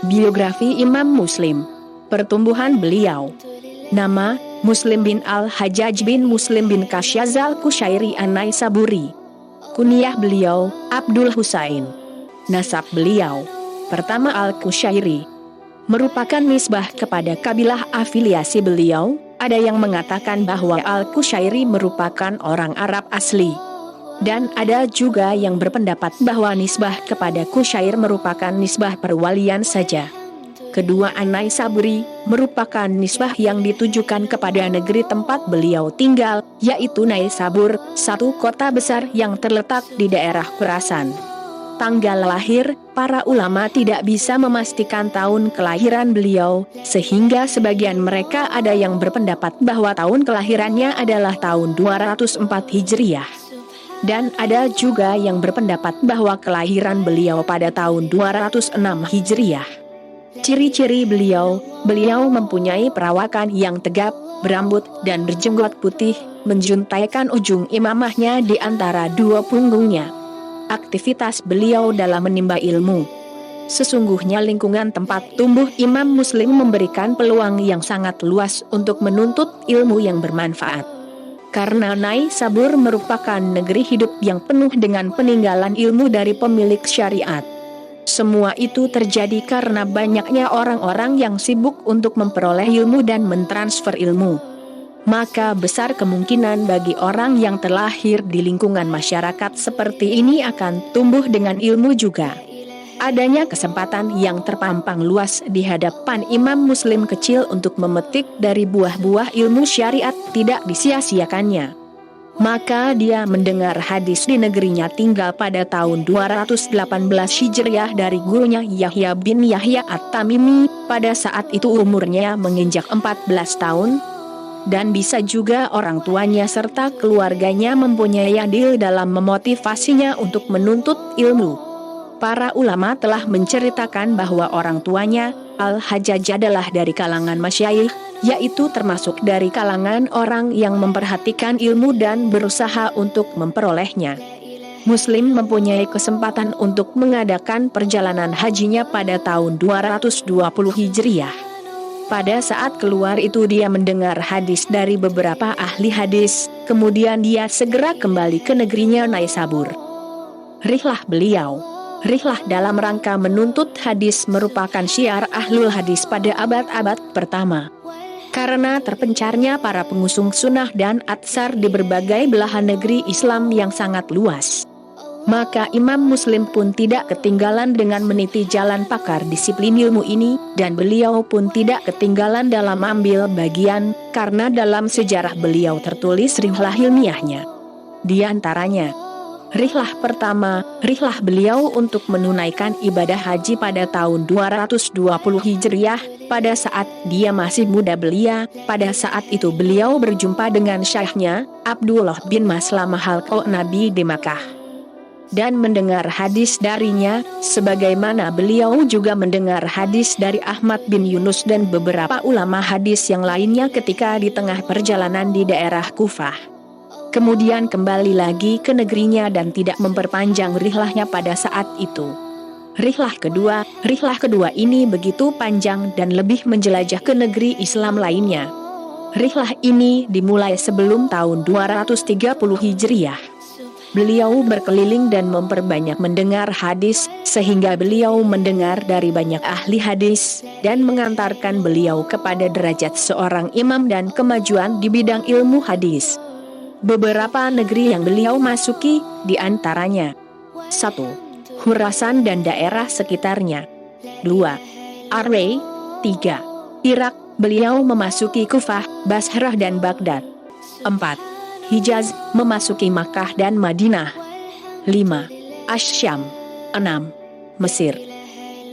Biografi Imam Muslim. Pertumbuhan beliau. Nama, Muslim bin Al-Hajjaj bin Muslim bin Kasyaz Al-Kushairi An-Naisaburi. Kunyah beliau, Abdul Husain. Nasab beliau. Pertama Al-Kushairi. Merupakan nisbah kepada kabilah afiliasi beliau. Ada yang mengatakan bahwa Al-Kushairi merupakan orang Arab asli. Dan ada juga yang berpendapat bahwa nisbah kepada Kushair merupakan nisbah perwalian saja. Kedua An-Naisaburi merupakan nisbah yang ditujukan kepada negeri tempat beliau tinggal, yaitu Naisabur, satu kota besar yang terletak di daerah Khurasan. Tanggal lahir, para ulama tidak bisa memastikan tahun kelahiran beliau, sehingga sebagian mereka ada yang berpendapat bahwa tahun kelahirannya adalah tahun 204 Hijriah. Dan ada juga yang berpendapat bahwa kelahiran beliau pada tahun 206 Hijriah. Ciri-ciri beliau mempunyai perawakan yang tegap, berambut dan berjenggot putih, menjuntaikan ujung imamahnya di antara dua punggungnya. Aktivitas beliau dalam menimba ilmu. Sesungguhnya lingkungan tempat tumbuh Imam Muslim memberikan peluang yang sangat luas untuk menuntut ilmu yang bermanfaat. Karena Naisabur merupakan negeri hidup yang penuh dengan peninggalan ilmu dari pemilik syariat. Semua itu terjadi karena banyaknya orang-orang yang sibuk untuk memperoleh ilmu dan mentransfer ilmu. Maka besar kemungkinan bagi orang yang terlahir di lingkungan masyarakat seperti ini akan tumbuh dengan ilmu juga. Adanya kesempatan yang terpampang luas di hadapan Imam Muslim kecil untuk memetik dari buah-buah ilmu syariat tidak disia-siakannya. Maka dia mendengar hadis di negerinya tinggal pada tahun 218 Hijriah dari gurunya Yahya bin Yahya At-Tamimi, pada saat itu umurnya menginjak 14 tahun, dan bisa juga orang tuanya serta keluarganya mempunyai andil dalam memotivasinya untuk menuntut ilmu. Para ulama telah menceritakan bahwa orang tuanya, Al-Hajjaj adalah dari kalangan masyayikh, yaitu termasuk dari kalangan orang yang memperhatikan ilmu dan berusaha untuk memperolehnya. Muslim mempunyai kesempatan untuk mengadakan perjalanan hajinya pada tahun 220 Hijriah. Pada saat keluar itu dia mendengar hadis dari beberapa ahli hadis, kemudian dia segera kembali ke negerinya Naisabur. Rihlah beliau. Rihlah dalam rangka menuntut hadis merupakan syiar ahlul hadis pada abad-abad pertama. Karena terpencarnya para pengusung sunnah dan atsar di berbagai belahan negeri Islam yang sangat luas, maka Imam Muslim pun tidak ketinggalan dengan meniti jalan pakar disiplin ilmu ini, dan beliau pun tidak ketinggalan dalam ambil bagian, karena dalam sejarah beliau tertulis rihlah ilmiahnya. Di antaranya, rihlah pertama, rihlah beliau untuk menunaikan ibadah haji pada tahun 220 Hijriah, pada saat dia masih muda belia. Pada saat itu beliau berjumpa dengan syekhnya, Abdullah bin Maslamah Al-Qanabi di Makkah, dan mendengar hadis darinya, sebagaimana beliau juga mendengar hadis dari Ahmad bin Yunus dan beberapa ulama hadis yang lainnya ketika di tengah perjalanan di daerah Kufah. Kemudian kembali lagi ke negerinya dan tidak memperpanjang rihlahnya pada saat itu. Rihlah kedua ini begitu panjang dan lebih menjelajah ke negeri Islam lainnya. Rihlah ini dimulai sebelum tahun 230 Hijriah. Beliau berkeliling dan memperbanyak mendengar hadis, sehingga beliau mendengar dari banyak ahli hadis, dan mengantarkan beliau kepada derajat seorang imam dan kemajuan di bidang ilmu hadis. Beberapa negeri yang beliau masuki, di antaranya 1. Khurasan dan daerah sekitarnya. 2. Array. 3. Irak, beliau memasuki Kufah, Basrah dan Baghdad. 4. Hijaz, memasuki Makkah dan Madinah. 5. Asyam. 6. Mesir.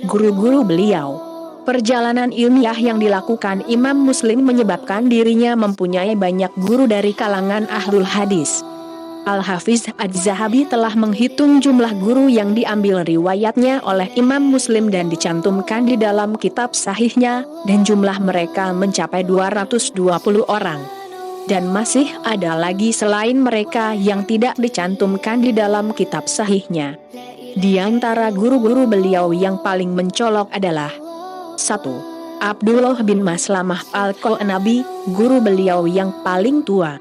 Guru-guru beliau. Perjalanan ilmiah yang dilakukan Imam Muslim menyebabkan dirinya mempunyai banyak guru dari kalangan ahlul hadis. Al-Hafiz Az-Zahabi telah menghitung jumlah guru yang diambil riwayatnya oleh Imam Muslim dan dicantumkan di dalam kitab sahihnya, dan jumlah mereka mencapai 220 orang. Dan masih ada lagi selain mereka yang tidak dicantumkan di dalam kitab sahihnya. Di antara guru-guru beliau yang paling mencolok adalah 1. Abdullah bin Maslamah Al-Qanabi, guru beliau yang paling tua.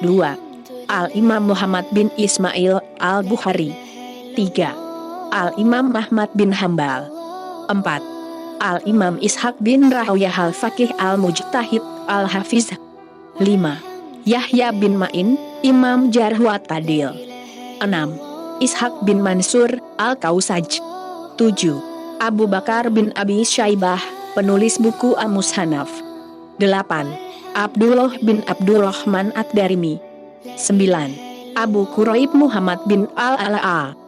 2. Al-Imam Muhammad bin Ismail Al-Bukhari. 3. Al-Imam Ahmad bin Hambal. 4. Al-Imam Ishaq bin Rahawiyah Al-Faqih Al-Mujtahid Al-Hafiz. 5. Yahya bin Ma'in, Imam Jarh wa Ta'dil. 6. Ishaq bin Mansur Al-Kausaj. 7. Abu Bakar bin Abi Syaibah, penulis buku Al-Mushanaf. 8. Abdullah bin Abdurrahman Ad-Darimi. 9. Abu Quraib Muhammad bin Al-Ala'a.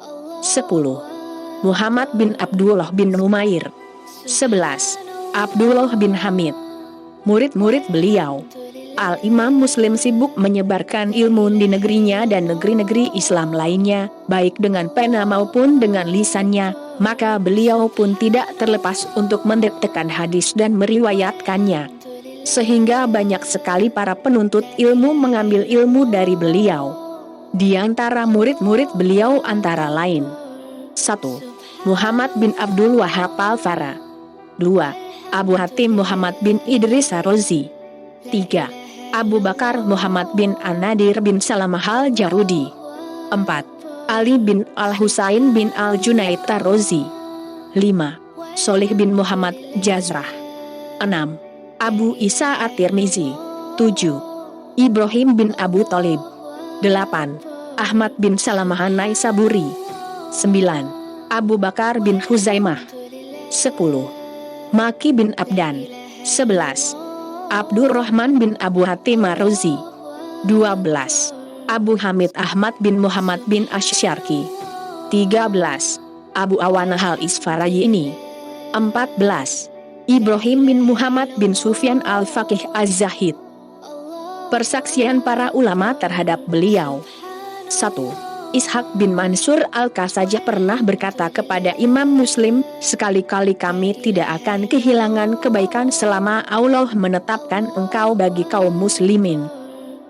10. Muhammad bin Abdullah bin Numair. 11. Abdullah bin Hamid. Murid-murid beliau. Al-Imam Muslim sibuk menyebarkan ilmu di negerinya dan negeri-negeri Islam lainnya, baik dengan pena maupun dengan lisannya, maka beliau pun tidak terlepas untuk mendekatkan hadis dan meriwayatkannya. Sehingga banyak sekali para penuntut ilmu mengambil ilmu dari beliau. Di antara murid-murid beliau antara lain: 1. Muhammad bin Abdul Wahhab Al-Farra. 2. Abu Hatim Muhammad bin Idris Ar-Razi. 3. Abu Bakar Muhammad bin An-Nadir bin Salamah Al-Jarudi. 4. Ali bin Al-Husain bin Al-Junaid Ar-Razi. 5. Solih bin Muhammad Jazrah. 6. Abu Isa At-Tirmizi. 7. Ibrahim bin Abu Thalib. 8. Ahmad bin Salamah An-Naisaburi. 9. Abu Bakar bin Huzaimah. 10. Maki bin Abdan. 11. Abdurrahman bin Abu Hatim Ar-Razi. 12. Abu Hamid Ahmad bin Muhammad bin Asy-Syarqi. 13. Abu Awanah Al-Isfarayini. 14. Ibrahim bin Muhammad bin Sufyan Al-Faqih Az-Zahid. Persaksian para ulama terhadap beliau. 1. Ishaq bin Mansur Al-Kasajah pernah berkata kepada Imam Muslim, "Sekali-kali kami tidak akan kehilangan kebaikan selama Allah menetapkan engkau bagi kaum muslimin."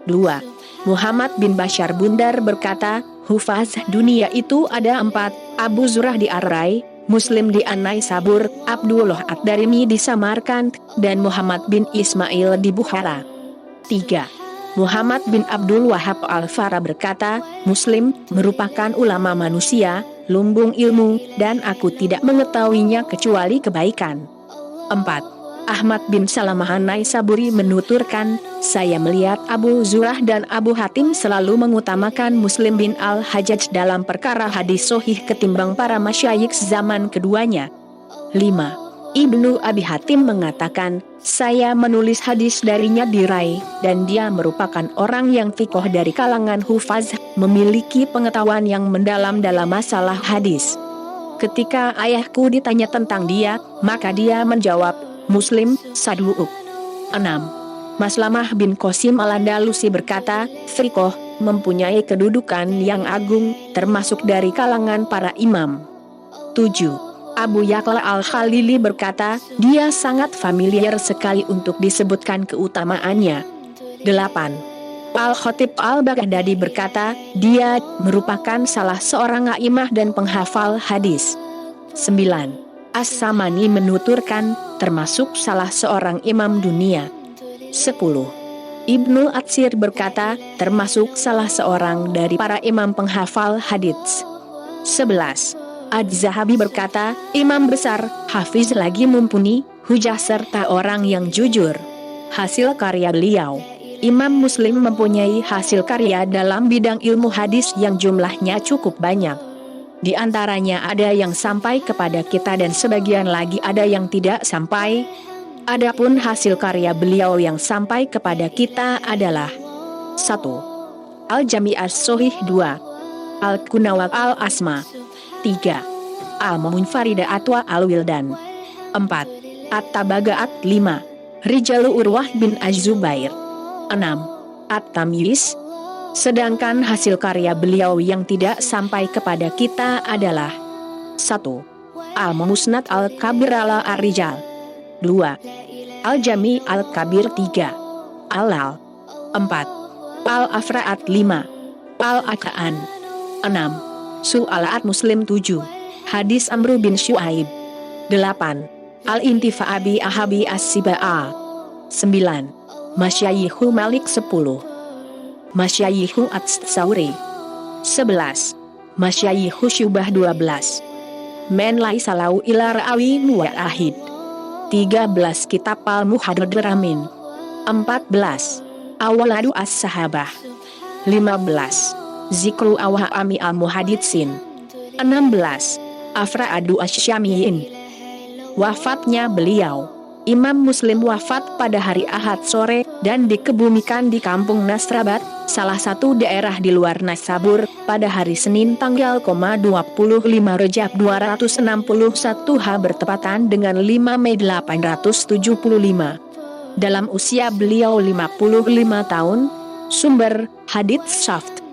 2. Muhammad bin Bashar Bundar berkata, "Hufaz dunia itu ada 4, Abu Zurah di Ar-Rai, Muslim di An-Naisabur, Abdullah Ad-Darimi di Samarkand, dan Muhammad bin Ismail di Bukhara." 3. Muhammad bin Abdul Wahhab Al-Farra berkata, "Muslim merupakan ulama manusia, lumbung ilmu, dan aku tidak mengetahuinya kecuali kebaikan." 4. Ahmad bin Salamah An-Naisaburi menuturkan, "Saya melihat Abu Zurah dan Abu Hatim selalu mengutamakan Muslim bin Al-Hajjaj dalam perkara hadis sahih ketimbang para masyayikh zaman keduanya." 5. Ibnu Abi Hatim mengatakan, "Saya menulis hadis darinya di Rai, dan dia merupakan orang yang fikoh dari kalangan hufaz, memiliki pengetahuan yang mendalam dalam masalah hadis." Ketika ayahku ditanya tentang dia, maka dia menjawab, "Muslim, saduq." 6. Maslamah bin Qasim Al-Andalusi berkata, "Fikoh mempunyai kedudukan yang agung, termasuk dari kalangan para imam." 7. Abu Ya'la Al-Khalili berkata, "Dia sangat familiar sekali untuk disebutkan keutamaannya." 8. Al-Khatib Al-Baghdadi berkata, "Dia merupakan salah seorang a'imah dan penghafal hadis." 9. As-Samani menuturkan, termasuk salah seorang imam dunia. 10. Ibnu Atsir berkata, termasuk salah seorang dari para imam penghafal hadits. 11. Az-Zahabi berkata, imam besar, hafiz lagi mumpuni, hujah serta orang yang jujur. Hasil karya beliau. Imam Muslim mempunyai hasil karya dalam bidang ilmu hadis yang jumlahnya cukup banyak. Di antaranya ada yang sampai kepada kita dan sebagian lagi ada yang tidak sampai. Adapun hasil karya beliau yang sampai kepada kita adalah: 1. Al-Jami' As-Shahih. 2. Al-Kunawat Al-Asma. 3. Al-Munfarida Atwa Al-Wildan. 4. At-Tabaga'at. 5. Rijalu Urwah bin Az-Zubair. 6. At-Tamyiz. Sedangkan hasil karya beliau yang tidak sampai kepada kita adalah: 1. Al-Musnad Al-Kabir ala Ar-Rijal. 2. Al-Jami' Al-Kabir. 3. Al-Al. 4. Al-Afra'at. 5. Al-Aqa'an. 6. Su'alaat Muslim 7. Hadis Amru bin Syuaib. 8. Al-Intifa Abi Ahabi As-Siba'a. 9. Masyayihu Malik 10. Masyayihu Ats-Sauri. 11. Masyayihu Syubah 12. Men Laisalau ila ra'awi wa ahid. 13. Kitab Al-Muhadramin. 14. Awaladu As-Sahabah. 15. Zikru Awha'ami Al-Muhaditsin. 16. Afra'adu Asy-Syamiyin. Wafatnya beliau. Imam Muslim wafat pada hari Ahad sore dan dikebumikan di kampung Nasrabat, salah satu daerah di luar Naisabur, pada hari Senin tanggal 25 Rejab 261 H bertepatan dengan 5 Mei 875. Dalam usia beliau 55 tahun. Sumber, Hadits Shaft.